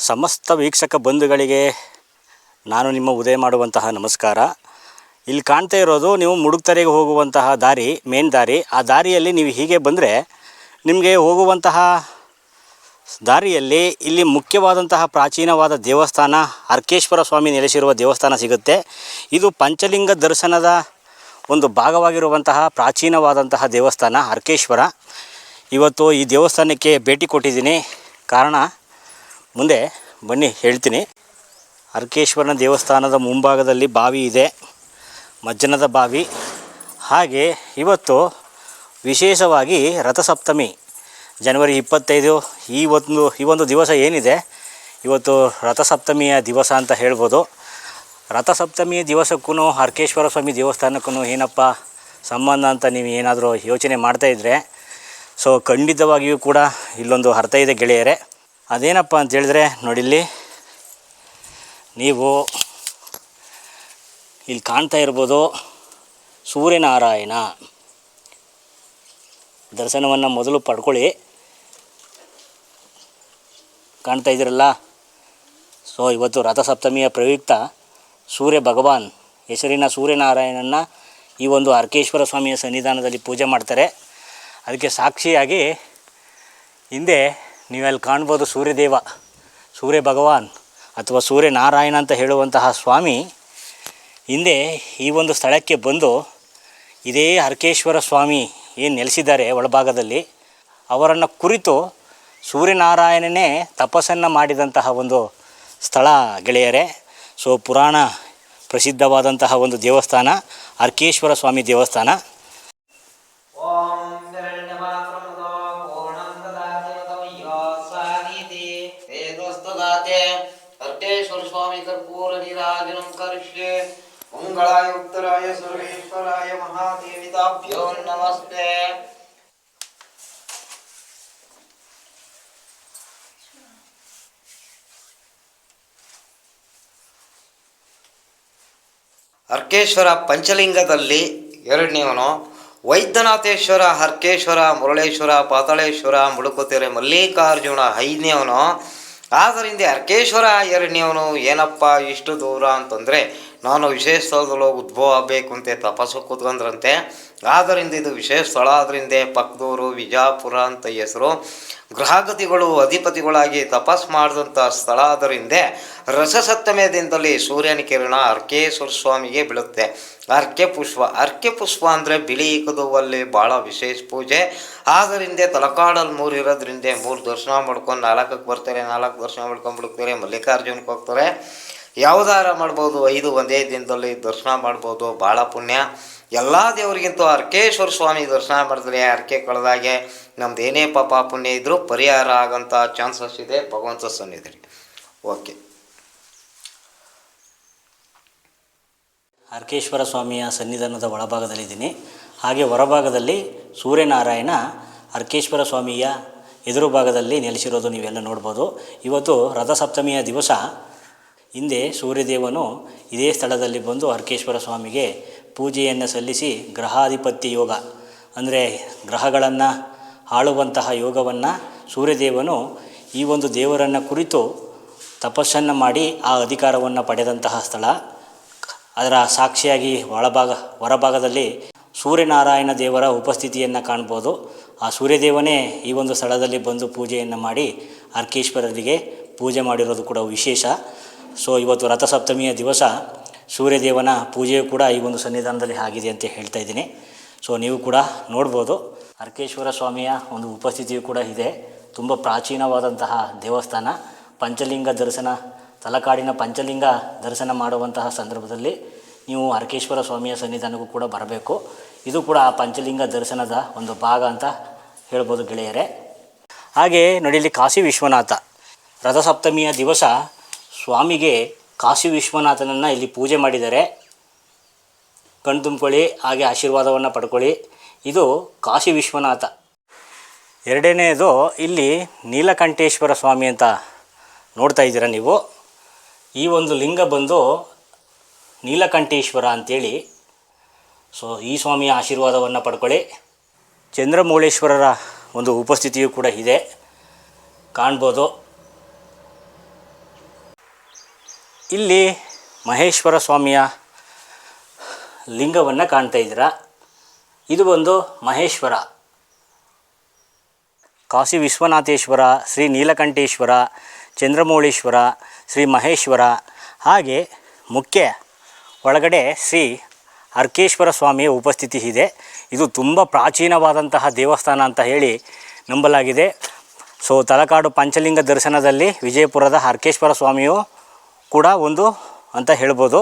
ಸಮಸ್ತ ವೀಕ್ಷಕ ಬಂಧುಗಳಿಗೆ ನಾನು ನಿಮ್ಮ ಉದಯ ಮಾಡುವಂತಹ ನಮಸ್ಕಾರ. ಇಲ್ಲಿ ಕಾಣ್ತಾ ಇರೋದು ನೀವು ಮುಡುಕ್ತರೆಗೆ ಹೋಗುವಂತಹ ದಾರಿ, ಮೇನ್ ದಾರಿ. ಆ ದಾರಿಯಲ್ಲಿ ನೀವು ಹೀಗೆ ಬಂದರೆ ನಿಮಗೆ ಹೋಗುವಂತಹ ದಾರಿಯಲ್ಲಿ ಇಲ್ಲಿ ಮುಖ್ಯವಾದಂತಹ ಪ್ರಾಚೀನವಾದ ದೇವಸ್ಥಾನ ಅರ್ಕೇಶ್ವರ ಸ್ವಾಮಿ ನೆಲೆಸಿರುವ ದೇವಸ್ಥಾನ ಸಿಗುತ್ತೆ. ಇದು ಪಂಚಲಿಂಗ ದರ್ಶನದ ಒಂದು ಭಾಗವಾಗಿರುವಂತಹ ಪ್ರಾಚೀನವಾದಂತಹ ದೇವಸ್ಥಾನ ಅರ್ಕೇಶ್ವರ. ಇವತ್ತು ಈ ದೇವಸ್ಥಾನಕ್ಕೆ ಭೇಟಿ ಕೊಟ್ಟಿದ್ದೀನಿ. ಕಾರಣ ಮುಂದೆ ಬನ್ನಿ ಹೇಳ್ತೀನಿ. ಅರ್ಕೇಶ್ವರನ ದೇವಸ್ಥಾನದ ಮುಂಭಾಗದಲ್ಲಿ ಬಾವಿ ಇದೆ, ಮಜ್ಜನದ ಬಾವಿ. ಹಾಗೆ ಇವತ್ತು ವಿಶೇಷವಾಗಿ ರಥಸಪ್ತಮಿ ಜನವರಿ 25 ಈ ಒಂದು ದಿವಸ ಏನಿದೆ, ಇವತ್ತು ರಥಸಪ್ತಮಿಯ ದಿವಸ ಅಂತ ಹೇಳ್ಬೋದು. ರಥಸಪ್ತಮಿಯ ದಿವಸಕ್ಕೂ ಅರ್ಕೇಶ್ವರ ಸ್ವಾಮಿ ದೇವಸ್ಥಾನಕ್ಕೂ ಏನಪ್ಪ ಸಂಬಂಧ ಅಂತ ನೀವು ಏನಾದರೂ ಯೋಚನೆ ಮಾಡ್ತಾಯಿದ್ರೆ ಖಂಡಿತವಾಗಿಯೂ ಕೂಡ ಇಲ್ಲೊಂದು ಅರ್ಥ ಇದೆ ಗೆಳೆಯರೆ. ಅದೇನಪ್ಪ ಅಂತ ಹೇಳಿದ್ರೆ ನೋಡಿಲ್ಲಿ ನೀವು ಇಲ್ಲಿ ಕಾಣ್ತಾ ಇರ್ಬೋದು, ಸೂರ್ಯನಾರಾಯಣ ದರ್ಶನವನ್ನು ಮೊದಲು ಪಡ್ಕೊಳ್ಳಿ. ಕಾಣ್ತಾ ಇದ್ದೀರಲ್ಲ. ಇವತ್ತು ರಥಸಪ್ತಮಿಯ ಪ್ರಯುಕ್ತ ಸೂರ್ಯ ಭಗವಾನ್ ಹೆಸರಿನ ಸೂರ್ಯನಾರಾಯಣನ ಈ ಒಂದು ಅರ್ಕೇಶ್ವರ ಸ್ವಾಮಿಯ ಸನ್ನಿಧಾನದಲ್ಲಿ ಪೂಜೆ ಮಾಡ್ತಾರೆ. ಅದಕ್ಕೆ ಸಾಕ್ಷಿಯಾಗಿ ಹಿಂದೆ ನೀವಲ್ಲಿ ಕಾಣ್ಬೋದು ಸೂರ್ಯದೇವ, ಸೂರ್ಯ ಭಗವಾನ್ ಅಥವಾ ಸೂರ್ಯನಾರಾಯಣ ಅಂತ ಹೇಳುವಂತಹ ಸ್ವಾಮಿ ಹಿಂದೆ ಈ ಒಂದು ಸ್ಥಳಕ್ಕೆ ಬಂದು ಇದೇ ಅರ್ಕೇಶ್ವರ ಸ್ವಾಮಿ ಏನು ನೆಲೆಸಿದ್ದಾರೆ ಒಳಭಾಗದಲ್ಲಿ, ಅವರನ್ನು ಕುರಿತು ಸೂರ್ಯನಾರಾಯಣನೇ ತಪಸ್ಸನ್ನು ಮಾಡಿದಂತಹ ಒಂದು ಸ್ಥಳ ಗೆಳೆಯರೆ. ಪುರಾಣ ಪ್ರಸಿದ್ಧವಾದಂತಹ ಒಂದು ದೇವಸ್ಥಾನ ಅರ್ಕೇಶ್ವರ ಸ್ವಾಮಿ ದೇವಸ್ಥಾನ. ಅರ್ಕೇಶ್ವರ ಸ್ವಾಮಿ ಕರ್ಪೂರ ನೀರಾಜನಂ ಕರಿಷ್ಯೆ. ಮಂಗಳಾಯ ಉತ್ತರಾಯ ಸರ್ವೇಶ್ವರಾಯ ಮಹಾದೇವಿತಾಭ್ಯೋ ನಮಸ್ತೆ. ಅರ್ಕೇಶ್ವರ ಪಂಚಲಿಂಗದಲ್ಲಿ ಎರಡನೇವನು. ವೈದ್ಯನಾಥೇಶ್ವರ, ಅರ್ಕೇಶ್ವರ, ಮುರುಳೇಶ್ವರ, ಪಾತಾಳೇಶ್ವರ, ಮುಡುಕುತೆರೆ, ಮಲ್ಲಿಕಾರ್ಜುನ ಐದನೇವನು. ಆದ್ದರಿಂದ ಅರ್ಕೇಶ್ವರ ಎರಡನೇವನು. ಏನಪ್ಪ ಇಷ್ಟು ದೂರ ಅಂತಂದರೆ, ನಾನು ವಿಶೇಷ ಸ್ಥಳದಲ್ಲೂ ಉದ್ಭವ ಆಗಬೇಕು ಅಂತ ತಪಸ್ಸು ಕೂತ್ಕೊಂಡ್ರಂತೆ. ಆದ್ದರಿಂದ ಇದು ವಿಶೇಷ ಸ್ಥಳ ಆದ್ರಿಂದ ಪಕ್ಕದೂರು ವಿಜಾಪುರ ಅಂತ ಹೆಸರು. ಗ್ರಹಗತಿಗಳು ಅಧಿಪತಿಗಳಾಗಿ ತಪಸ್ ಮಾಡಿದಂಥ ಸ್ಥಳ ಆದ್ದರಿಂದ ರಸಸಪ್ತಮಿಯ ದಿನದಲ್ಲಿ ಸೂರ್ಯನ ಕಿರಣ ಅರ್ಕೇಶ್ವರ ಸ್ವಾಮಿಗೆ ಬೀಳುತ್ತೆ. ಅರ್ಕೆ ಪುಷ್ಪ ಅಂದರೆ ಬಿಳಿ ಕದುವಲ್ಲಿ ಭಾಳ ವಿಶೇಷ ಪೂಜೆ. ಆದ್ದರಿಂದ ತಲಕಾಡಲ್ಲಿ 3 ಇರೋದ್ರಿಂದ 3 ದರ್ಶನ ಮಾಡ್ಕೊಂಡು 4ಕ್ಕೆ ಬರ್ತಾರೆ, 4 ದರ್ಶನ ಮಾಡ್ಕೊಂಡ್ಬಿಡ್ತಾರೆ. ಮಲ್ಲಿಕಾರ್ಜುನಕ್ಕೆ ಹೋಗ್ತಾರೆ. ಯಾವುದಾರ ಮಾಡ್ಬೋದು, 5 ಒಂದೇ ದಿನದಲ್ಲಿ ದರ್ಶನ ಮಾಡ್ಬೋದು. ಭಾಳ ಪುಣ್ಯ. ಎಲ್ಲ ದೇವರಿಗಿಂತೂ ಅರ್ಕೇಶ್ವರ ಸ್ವಾಮಿ ದರ್ಶನ ಮಾಡಿದ್ರೆ ಅರ್ಕೆ ಕಳೆದಾಗೆ ನಮ್ದು ಏನೇ ಪಾಪ ಪುಣ್ಯ ಇದ್ದರೂ ಪರಿಹಾರ ಆಗೋಂಥ ಚಾನ್ಸಸ್ ಇದೆ ಭಗವಂತ ಸನ್ನಿಧಿಗೆ. ಓಕೆ. ಅರ್ಕೇಶ್ವರ ಸ್ವಾಮಿಯ ಸನ್ನಿಧಾನದ ಒಳಭಾಗದಲ್ಲಿದ್ದೀನಿ. ಹಾಗೆ ಹೊರಭಾಗದಲ್ಲಿ ಸೂರ್ಯನಾರಾಯಣ ಅರ್ಕೇಶ್ವರ ಸ್ವಾಮಿಯ ಎದುರು ಭಾಗದಲ್ಲಿ ನೆಲೆಸಿರೋದು ನೀವೆಲ್ಲ ನೋಡ್ಬೋದು. ಇವತ್ತು ರಥಸಪ್ತಮಿಯ ದಿವಸ ಹಿಂದೆ ಸೂರ್ಯದೇವನು ಇದೇ ಸ್ಥಳದಲ್ಲಿ ಬಂದು ಅರ್ಕೇಶ್ವರ ಸ್ವಾಮಿಗೆ ಪೂಜೆಯನ್ನು ಸಲ್ಲಿಸಿ ಗ್ರಹಾಧಿಪತ್ಯ ಯೋಗ ಅಂದರೆ ಗ್ರಹಗಳನ್ನು ಆಳುವಂತಹ ಯೋಗವನ್ನು ಸೂರ್ಯದೇವನು ಈ ಒಂದು ದೇವರನ್ನು ಕುರಿತು ತಪಸ್ಸನ್ನು ಮಾಡಿ ಆ ಅಧಿಕಾರವನ್ನು ಪಡೆದಂತಹ ಸ್ಥಳ. ಅದರ ಸಾಕ್ಷಿಯಾಗಿ ಹೊರಭಾಗದಲ್ಲಿ ಸೂರ್ಯನಾರಾಯಣ ದೇವರ ಉಪಸ್ಥಿತಿಯನ್ನು ಕಾಣ್ಬೋದು. ಆ ಸೂರ್ಯದೇವನೇ ಈ ಒಂದು ಸ್ಥಳದಲ್ಲಿ ಬಂದು ಪೂಜೆಯನ್ನು ಮಾಡಿ ಅರ್ಕೇಶ್ವರರಿಗೆ ಪೂಜೆ ಮಾಡಿರೋದು ಕೂಡ ವಿಶೇಷ. ಇವತ್ತು ರಥಸಪ್ತಮಿಯ ದಿವಸ ಸೂರ್ಯದೇವನ ಪೂಜೆಯು ಕೂಡ ಈ ಒಂದು ಸನ್ನಿಧಾನದಲ್ಲಿ ಆಗಿದೆ ಅಂತ ಹೇಳ್ತಾ ಇದ್ದೀನಿ. ನೀವು ಕೂಡ ನೋಡ್ಬೋದು ಅರ್ಕೇಶ್ವರ ಸ್ವಾಮಿಯ ಒಂದು ಉಪಸ್ಥಿತಿಯು ಕೂಡ ಇದೆ. ತುಂಬ ಪ್ರಾಚೀನವಾದಂತಹ ದೇವಸ್ಥಾನ. ಪಂಚಲಿಂಗ ದರ್ಶನ, ತಲಕಾಡಿನ ಪಂಚಲಿಂಗ ದರ್ಶನ ಮಾಡುವಂತಹ ಸಂದರ್ಭದಲ್ಲಿ ನೀವು ಅರ್ಕೇಶ್ವರ ಸ್ವಾಮಿಯ ಸನ್ನಿಧಾನಕ್ಕೂ ಕೂಡ ಬರಬೇಕು. ಇದು ಕೂಡ ಆ ಪಂಚಲಿಂಗ ದರ್ಶನದ ಒಂದು ಭಾಗ ಅಂತ ಹೇಳ್ಬೋದು ಗೆಳೆಯರೆ. ಹಾಗೆ ನೋಡಿ, ಇಲ್ಲಿ ಕಾಶಿ ವಿಶ್ವನಾಥ ರಥಸಪ್ತಮಿಯ ದಿವಸ ಸ್ವಾಮಿಗೆ ಕಾಶಿ ವಿಶ್ವನಾಥನನ್ನು ಇಲ್ಲಿ ಪೂಜೆ ಮಾಡಿದ್ದಾರೆ. ಕಣ್ಣು ತುಂಬ್ಕೊಳ್ಳಿ, ಹಾಗೆ ಆಶೀರ್ವಾದವನ್ನು ಪಡ್ಕೊಳ್ಳಿ. ಇದು ಕಾಶಿ ವಿಶ್ವನಾಥ. ಎರಡನೇದು ಇಲ್ಲಿ ನೀಲಕಂಠೇಶ್ವರ ಸ್ವಾಮಿ ಅಂತ ನೋಡ್ತಾ ಇದ್ದೀರಾ ನೀವು. ಈ ಒಂದು ಲಿಂಗ ಬಂದು ನೀಲಕಂಠೇಶ್ವರ ಅಂಥೇಳಿ. ಈ ಸ್ವಾಮಿಯ ಆಶೀರ್ವಾದವನ್ನು ಪಡ್ಕೊಳ್ಳಿ. ಚಂದ್ರಮೌಳೇಶ್ವರರ ಒಂದು ಉಪಸ್ಥಿತಿಯೂ ಕೂಡ ಇದೆ, ಕಾಣ್ಬೋದು. ಇಲ್ಲಿ ಮಹೇಶ್ವರ ಸ್ವಾಮಿಯ ಲಿಂಗವನ್ನು ಕಾಣ್ತಾ ಇದ್ದೀರಾ. ಇದು ಒಂದು ಮಹೇಶ್ವರ, ಕಾಶಿ ವಿಶ್ವನಾಥೇಶ್ವರ, ಶ್ರೀ ನೀಲಕಂಠೇಶ್ವರ, ಚಂದ್ರಮೌಳೀಶ್ವರ, ಶ್ರೀ ಮಹೇಶ್ವರ, ಹಾಗೆ ಮುಖ್ಯ ಒಳಗಡೆ ಶ್ರೀ ಅರ್ಕೇಶ್ವರ ಸ್ವಾಮಿಯ ಉಪಸ್ಥಿತಿ ಇದೆ. ಇದು ತುಂಬ ಪ್ರಾಚೀನವಾದಂತಹ ದೇವಸ್ಥಾನ ಅಂತ ಹೇಳಿ ನಂಬಲಾಗಿದೆ. ಸೊ ತಲಕಾಡು ಪಂಚಲಿಂಗ ದರ್ಶನದಲ್ಲಿ ವಿಜಯಪುರದ ಅರ್ಕೇಶ್ವರ ಸ್ವಾಮಿಯು ಕೂಡ ಒಂದು ಅಂತ ಹೇಳ್ಬೋದು.